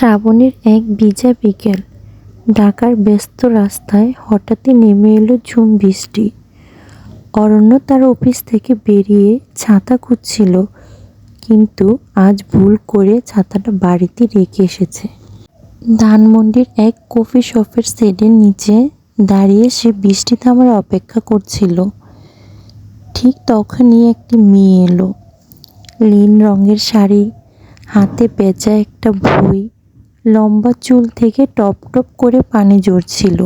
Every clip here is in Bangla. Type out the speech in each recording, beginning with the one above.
শ্রাবণের এক ভিজা বিকেল। ঢাকার ব্যস্ত রাস্তায় হঠাৎই নেমে এলো ঝুম বৃষ্টি। অরণ্য তার অফিস থেকে বেরিয়ে ছাতা খুঁজছিল, কিন্তু আজ ভুল করে ছাতাটা বাড়িতে রেখে এসেছে। ধানমন্ডির এক কফি শপের শেডের নিচে দাঁড়িয়ে সে বৃষ্টি থামার অপেক্ষা করছিল। ঠিক তখনই একটি মেয়ে এলো। নীল রঙের শাড়ি, হাতে পেঁচা একটা বই, লম্বা চুল থেকে টপ টপ করে পানি ঝরছিল।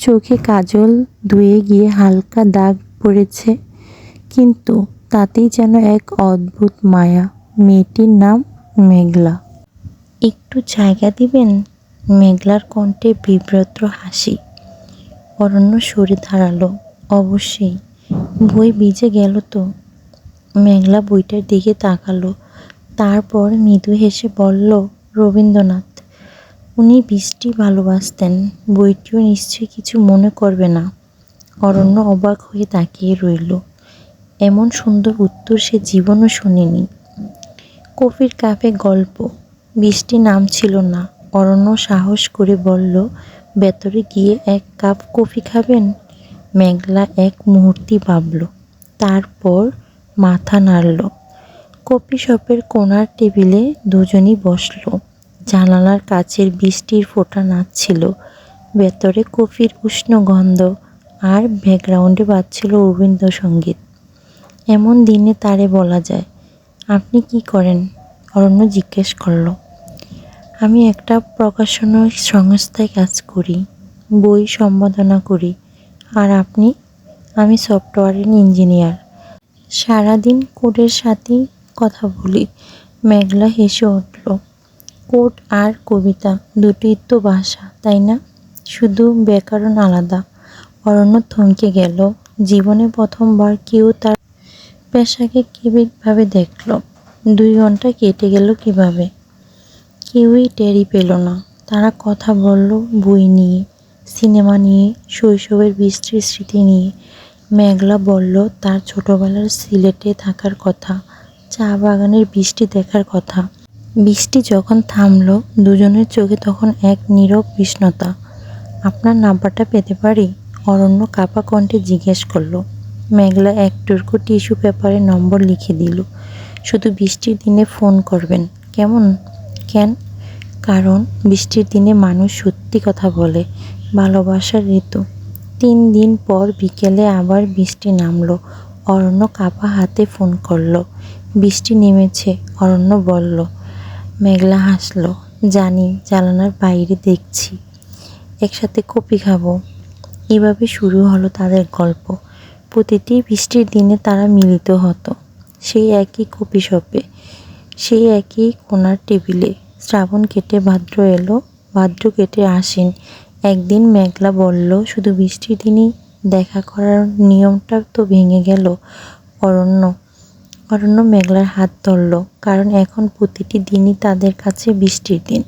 চোখে কাজল ধুয়ে গিয়ে হালকা দাগ পড়েছে, কিন্তু তাতেই যেন এক অদ্ভুত মায়া। মেয়েটির নাম মেঘলা। একটু জায়গা দিবেন? মেঘলার কণ্ঠে বিব্রত হাসি। অরণ্য সরে দাঁড়ালো। অবশ্যই। বই ভিজে গেল তো। মেঘলা বইটার দিকে তাকালো, তারপর মৃদু হেসে বলল, রবীন্দ্রনাথ। উনি বৃষ্টি ভালোবাসতেন। বইটিও নিশ্চয়ই কিছু মনে করবে না। অরণ্য অবাক হয়ে তাকিয়ে রইল। এমন সুন্দর উত্তর সে জীবনও শোনেনি। কফির কাপে গল্প। বৃষ্টি নামছিল না। অরণ্য সাহস করে বলল, ভেতরে গিয়ে এক কাপ কফি খাবেন? মেঘলা এক মুহূর্তে ভাবল, তারপর মাথা নাড়ল। কফি শপের কোণার টেবিলে দুজনই বসল। জানালার কাছের বৃষ্টির ফোঁটা নাচছিল। ভেতরে কফির উষ্ণ গন্ধ, আর ব্যাকগ্রাউন্ডে বাজছিল রবীন্দ্রসঙ্গীত। এমন দিনে তারে বলা যায়। আপনি কি করেন? অরণ্য জিজ্ঞেস করল। আমি একটা প্রকাশনা সংস্থায় কাজ করি, বই সম্পাদনা করি। আর আপনি? আমি সফটওয়্যার ইঞ্জিনিয়ার। সারাদিন কোডের সাথেই কথা বলি। মেঘলা হেসে উঠল। কোড আর কবিতা দুটোই তো ভাষা, তাই না? শুধু ব্যাকরণ আলাদা। অরণ্য থমকে গেল। জীবনে প্রথমবার কেউ তার পেশাকে কিভাবে দেখল। 2 ঘন্টা কেটে গেল কিভাবে, কেউই টেরই পেল না। তারা কথা বলল বই নিয়ে, সিনেমা নিয়ে, শৈশবের বৃষ্টির স্মৃতি নিয়ে। মেঘলা বলল তার ছোটবেলার সিলেটে থাকার কথা, চা বাগানের বৃষ্টি দেখার কথা। বৃষ্টি যখন থামল, দুজনের চোখে তখন এক নীরব বিষণ্ণতা। আপনার নাম্বারটা পেতে পারি? অরণ্য কাঁপা কণ্ঠে জিজ্ঞেস করল। মেঘলা এক টুকরো টিস্যু পেপারে নম্বর লিখে দিল। শুধু বৃষ্টির দিনে ফোন করবেন, কেমন? কেন? কারণ বৃষ্টির দিনে মানুষ সত্যি কথা বলে। ভালোবাসার ঋতু। 3 দিন পর বিকেলে আবার বৃষ্টি নামলো। অরণ্য কাঁপা হাতে ফোন করল। বৃষ্টি নেমেছে, অরণ্য বলল। মেঘলা হাসল। জানি, জানালার বাইরে দেখছি। একসাথে কফি খাবো। এভাবে শুরু হলো তাদের গল্প। প্রতিটি বৃষ্টির দিনে তারা মিলিত হতো, সেই একই কফি শপে, সেই একই কোণার টেবিলে। শ্রাবণ কেটে ভাদ্র এলো, ভাদ্র কেটে আশ্বিন। একদিন মেঘলা বলল, শুধু বৃষ্টির দিনই দেখা করার নিয়মটা তো ভেঙে গেল। অরণ্য মেঘলার হাত ধরল, কারণ এখন প্রতিটি দিনই তাদের কাছে বৃষ্টির দিন।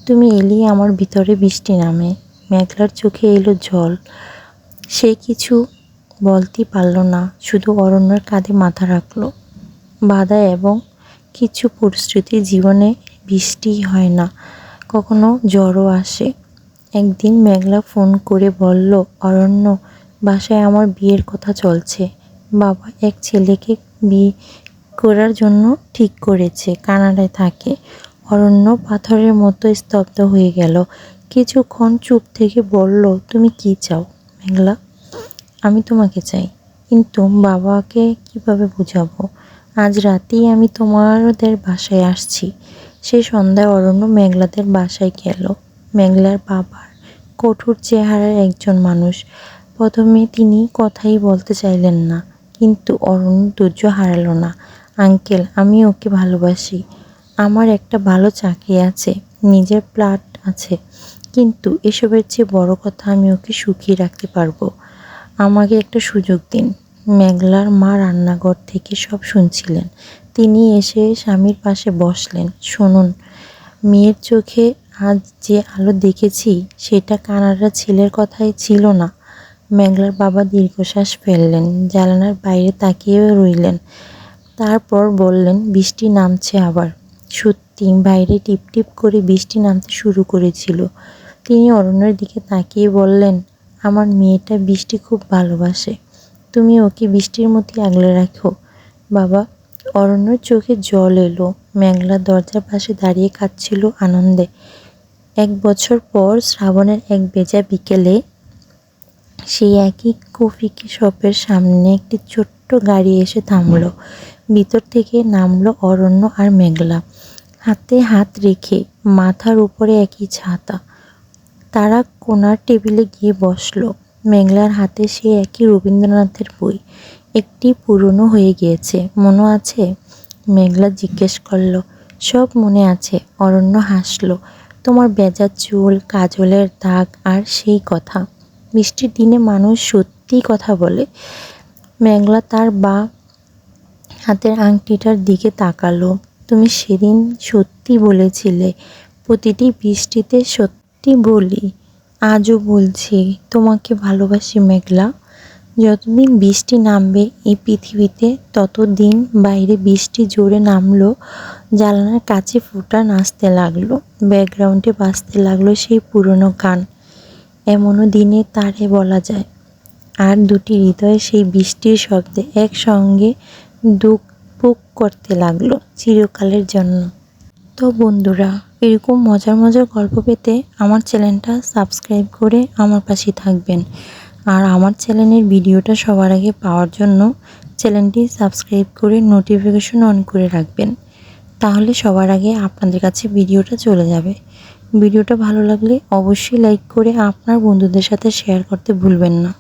তুমি এলেই আমার ভিতরে বৃষ্টি নামে। মেঘলার চোখে এলো জল। সে কিছু বলতেই পারল না, শুধু অরণ্যের কাঁধে মাথা রাখল। বাধা এবং কিছু পরিস্থিতি জীবনে বৃষ্টি হয় না, কখনো ঝড়ও আসে। একদিন মেঘলা ফোন করে বলল, অরণ্য, বাসায় আমার বিয়ের কথা চলছে। বাবা এক ছেলেকে বিয়ে করার জন্য ঠিক করেছে, কানাডায় থাকে। অরণ্য পাথরের মতো স্তব্ধ হয়ে গেল। কিছুক্ষণ চুপ থেকে বলল, তুমি কি চাও? মেঘলা, আমি তোমাকে চাই, কিন্তু বাবাকে কিভাবে বোঝাবো? আজ রাতেই আমি তোমাদের বাসায় আসছি। সেই সন্ধ্যায় অরণ্য মেঘলাদের বাসায় গেল। মেঘলার বাবার কঠোর চেহারার একজন মানুষ। প্রথমে তিনি কথাই বলতে চাইলেন না, কিন্তু অরণ্য ধৈর্য হারাল না। আঙ্কেল, আমি ওকে ভালোবাসি। আমার একটা ভালো চাকরি আছে, নিজের ফ্ল্যাট আছে, কিন্তু এসবের চেয়ে বড় কথা, আমি ওকে সুখী রাখতে পারবো। আমাকে একটা সুযোগ দিন। মেঘলার মা রান্নাঘর থেকে সব শুনছিলেন। তিনি এসে স্বামীর পাশে বসলেন। শুনুন, মেয়ের চোখে আজ যে আলো দেখেছি, সেটা কানাডার ছেলের কথাই ছিল না। মেঘলার বাবা দীর্ঘশ্বাস ফেললেন, জানালার বাইরে তাকিয়ে রইলেন। তারপর বললেন, বৃষ্টি নামছে আবার। সত্যি? বৃষ্টি, বাইরে টিপ টিপ করে বৃষ্টি নামতে শুরু করেছিল। তিনি অরণ্যের দিকে তাকিয়ে বললেন, আমার মেয়েটা বৃষ্টি খুব ভালোবাসে, তুমি ওকে বৃষ্টির মতোই আগলে রাখো বাবা। অরণ্যর চোখে জল এলো। মেঘলা দরজার পাশে দাঁড়িয়ে কাঁদছিল আনন্দে। 1 বছর পর শ্রাবণের এক ভেজা বিকেলে সেই একই কফি শপের সামনে একটি ছোট্ট গাড়ি এসে থামলো। ভিতর থেকে নামলো অরণ্য আর মেঘলা, হাতে হাত রেখে, মাথার উপরে একই ছাতা। তারা কোণার টেবিলে গিয়ে বসলো। মেঘলার হাতে সে একই রবীন্দ্রনাথের বই, একটি পুরনো হয়ে গিয়েছে। মনে আছে? মেঘলা জিজ্ঞেস করলো। সব মনে আছে। অরণ্য হাসলো। তোমার ভেজা চুল, কাজলের দাগ আর সেই কথা। বৃষ্টির দিনে মানুষ সত্যি কথা বলে। মেঘলা তার হাতের আংটিটার দিকে তাকালো। তুমি সেদিন সত্যি বলেছিলে। প্রতিটি বৃষ্টিতে সত্যি বলি, আজও বলছি, তোমাকে ভালোবাসি মেঘলা। যতদিন বৃষ্টি নামবে এই পৃথিবীতে, ততদিন। বাইরে বৃষ্টি জোরে নামলো। জানালার কাছে ফোঁটা নাচতে লাগলো। ব্যাকগ্রাউন্ডে বাজতে লাগলো সেই পুরনো গান, এমনও দিনে তারে বলা যায়। আর দুটি হৃদয়ে সেই বৃষ্টির শব্দে একসঙ্গে দুঃখ বুক করতে লাগলো চিরকালের জন্য। তো বন্ধুরা, এরকম মজার মজার গল্প পেতে আমার চ্যানেলটা সাবস্ক্রাইব করে আমার পাশে থাকবেন। আর আমার চ্যানেলের ভিডিওটা সবার আগে পাওয়ার জন্য চ্যানেলটি সাবস্ক্রাইব করে নোটিফিকেশন অন করে রাখবেন। তাহলে সবার আগে আপনাদের কাছে ভিডিওটা চলে যাবে। ভিডিওটা ভালো লাগলে অবশ্যই লাইক করে আপনার বন্ধুদের সাথে শেয়ার করতে ভুলবেন না।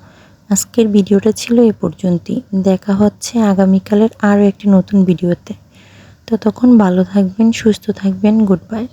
আজকের ভিডিওটা ছিল এ পর্যন্তই। দেখা হচ্ছে আগামীকালের আরও একটি নতুন ভিডিওতে। ততক্ষণ ভালো থাকবেন, সুস্থ থাকবেন। Good bye.